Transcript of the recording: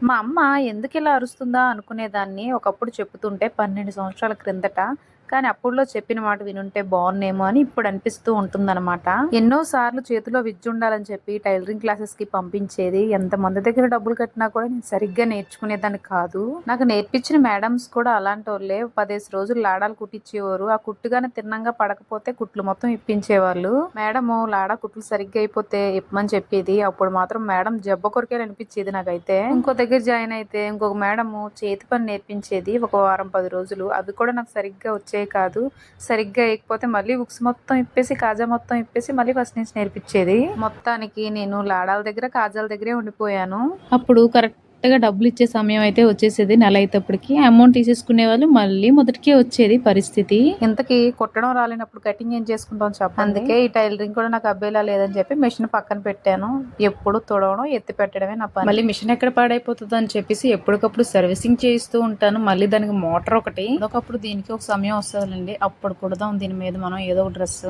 మా అమ్మ ఎందుకిలా అరుస్తుందా అనుకునేదాన్ని ఒకప్పుడు చెప్తుంటే 12 సంవత్సరాల క్రిందట. కానీ అప్పుడులో చెప్పిన మాట వినుంటే బావున్నేమో అని ఇప్పుడు అనిపిస్తూ ఉంటుందనమాట. ఎన్నో సార్లు చేతిలో విద్యుండాలని చెప్పి టైలరింగ్ క్లాసెస్‌కి పంపించేది. ఎంతమంది దగ్గర డబ్బులు కట్టినా కూడా నేను సరిగ్గా నేర్చుకునేదాన్ని కాదు. నాకు నేర్పించిన మేడమ్స్ కూడా అలాంటోళ్ళే. 10 రోజులు లాడాలు కుట్టిచ్చేవారు. ఆ కుట్టు గాని తిన్నంగా పడకపోతే కుట్లు మొత్తం ఇప్పించేవాళ్ళు. మేడము లాడా కుట్లు సరిగ్గా అయిపోతే ఇప్పమని చెప్పేది. అప్పుడు మాత్రం మేడం జబ్బ కొరికేయాలనిపిచ్చేది నాకైతే. ఇంకో దగ్గర జాయిన్ అయితే ఇంకొక మేడము చేతి పని నేర్పించేది. ఒక వారం 10 రోజులు. అవి కూడా నాకు సరిగ్గా వచ్చేవి కాదు. సరిగ్గా ఎయకపోతే మళ్ళీ హుక్స్ మొత్తం ఇప్పేసి, కాజా మొత్తం ఇప్పేసి మళ్ళీ ఫస్ట్ నుంచి నేర్పించేది. మొత్తానికి నేను లాడాల దగ్గర, కాజాల దగ్గరే ఉండిపోయాను. అప్పుడు కరెక్ట్‌గా డబ్బులిచ్చే సమయం అయితే వచ్చేసేది. నెల అయ్యేటప్పటికి అమౌంట్ తీసేసుకునేవాళ్ళు. మళ్ళీ మొదటికే వచ్చేది పరిస్థితి. ఇంతకీ కుట్టడం రాలేనప్పుడు కటింగ్ ఏం చేసుకుంటాం చెప్పండి. అందుకే ఈ టైలరింగ్ కూడా నాకు అబ్బేలా లేదని చెప్పి మిషన్ పక్కన పెట్టాను. ఎప్పుడు తుడవడం, ఎత్తి పెట్టడమే నా పని. మళ్ళీ మిషన్ ఎక్కడ పాడైపోతుందో అని చెప్పేసి ఎప్పటికప్పుడు సర్వీసింగ్ చేయిస్తూ ఉంటాను. మళ్ళీ దానికి మోటార్ ఒకటి. ఒకప్పుడు దీనికి ఒక సమయం వస్తదిలేండి. అప్పుడు కుడదాం దీని మీద మనం ఏదో ఒక డ్రెస్.